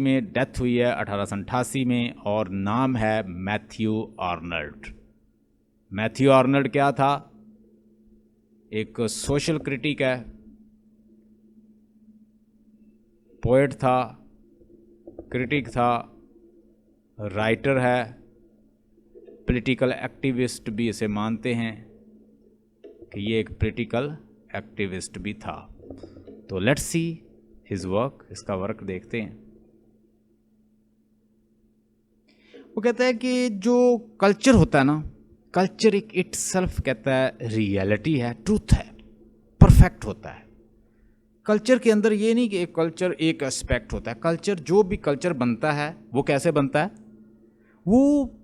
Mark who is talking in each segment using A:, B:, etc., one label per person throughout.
A: में डेथ हुई है 1888 में और नाम है मैथ्यू आर्नल्ड। मैथ्यू आर्नल्ड क्या था? एक सोशल क्रिटिक है, पोएट था, क्रिटिक था, राइटर है, पॉलिटिकल एक्टिविस्ट भी इसे मानते हैं कि ये एक पॉलिटिकल एक्टिविस्ट भी था। तो लेट्स सी हिज वर्क, इसका वर्क देखते हैं। वो कहता है कि जो कल्चर होता है ना, कल्चर एक इटसेल्फ कहता है रियलिटी है, ट्रूथ है, परफेक्ट होता है। कल्चर के अंदर ये नहीं कि एक कल्चर एक एस्पेक्ट होता है। कल्चर, जो भी कल्चर बनता है वो कैसे बनता है? वो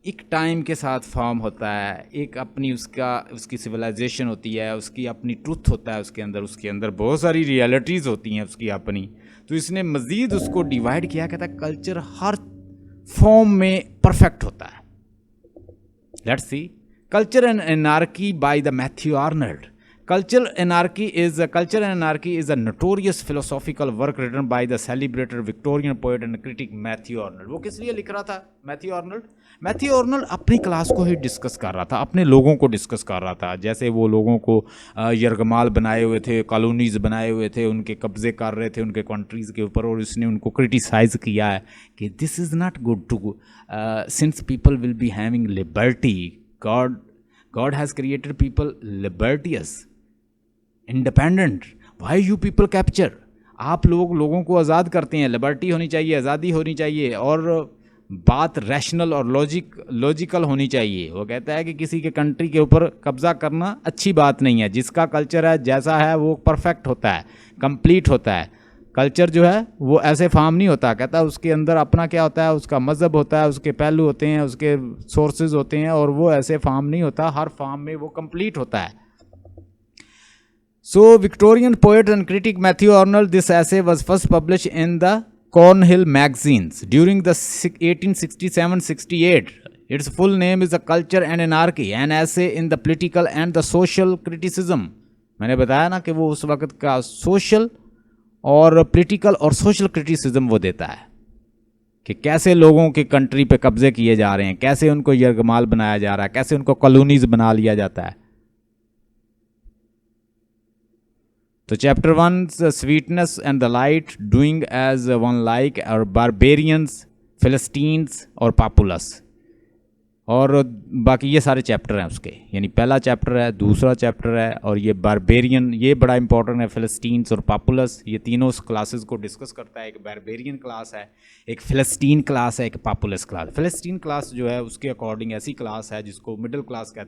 A: एक टाइम के साथ फॉर्म होता है, एक अपनी उसकी सिविलाइजेशन होती है, उसकी अपनी ट्रूथ होता है उसके अंदर बहुत सारी रियलिटीज़ होती हैं उसकी अपनी। तो इसने मज़ीद उसको डिवाइड किया, कहता है कल्चर हर फॉर्म में परफेक्ट होता है। Let's see culture and anarchy by the Matthew Arnold. Culture and Anarchy is a notorious philosophical work written by the celebrated Victorian poet and critic Matthew Arnold। वो किस लिए लिख रहा था मैथ्यू आर्नल्ड? मैथ्यू आर्नल्ड अपनी class को ही discuss कर रहा था, अपने लोगों को डिस्कस कर रहा था। जैसे वो लोगों को यरगमाल बनाए हुए थे, कॉलोनीज बनाए हुए थे, उनके कब्जे कर रहे थे उनके कंट्रीज़ के ऊपर, और उसने उनको क्रिटिसाइज किया है कि this is not good to since people will be having liberty, God has created people libertious, independent, why you people capture. आप लोगों को आज़ाद करते हैं, लिबर्टी होनी चाहिए, आज़ादी होनी चाहिए, और बात रैशनल और लॉजिकल होनी चाहिए। वो कहता है कि किसी के कंट्री के ऊपर कब्जा करना अच्छी बात नहीं है। जिसका कल्चर है जैसा है वो परफेक्ट होता है, कंप्लीट होता है। कल्चर जो है वो ऐसे फार्म नहीं होता। कहता है उसके अंदर अपना क्या होता है, उसका मज़हब होता है, उसके पहलू होते हैं, उसके सोर्सेज होते हैं, और वो ऐसे फार्म नहीं होता। हर फार्म में वो कंप्लीट होता है। So, Victorian poet and critic Matthew Arnold, this essay was first published in the Cornhill magazines during the 1867-68. Its full name is The Culture and Anarchy, an essay in the political and the social criticism. मैंने बताया ना कि वो उस वक्त का social और political और सोशल क्रिटिसिज्म वो देता है कि कैसे लोगों के कंट्री पे कब्जे किए जा रहे हैं, कैसे उनको यरगमाल बनाया जा रहा है, कैसे उनको कॉलोनीज बना लिया जाता है। तो chapter 1 sweetness and the light, doing as one like, और बारबेरियंस, फिलिस्टीन्स और पापुलस, और बाकी ये सारे चैप्टर हैं उसके। यानी पहला चैप्टर है, दूसरा चैप्टर है, और ये बारबेरियन, ये बड़ा इंपॉर्टेंट है। फिलिस्टीन्स और पापुलस, ये तीनों क्लासेस को डिस्कस करता है। एक बारबेरियन क्लास है, एक फिलिस्टीन क्लास है, एक पापुलस क्लास। फिलिस्टीन क्लास जो है उसके अकॉर्डिंग ऐसी क्लास है जिसको मिडिल क्लास कहते हैं।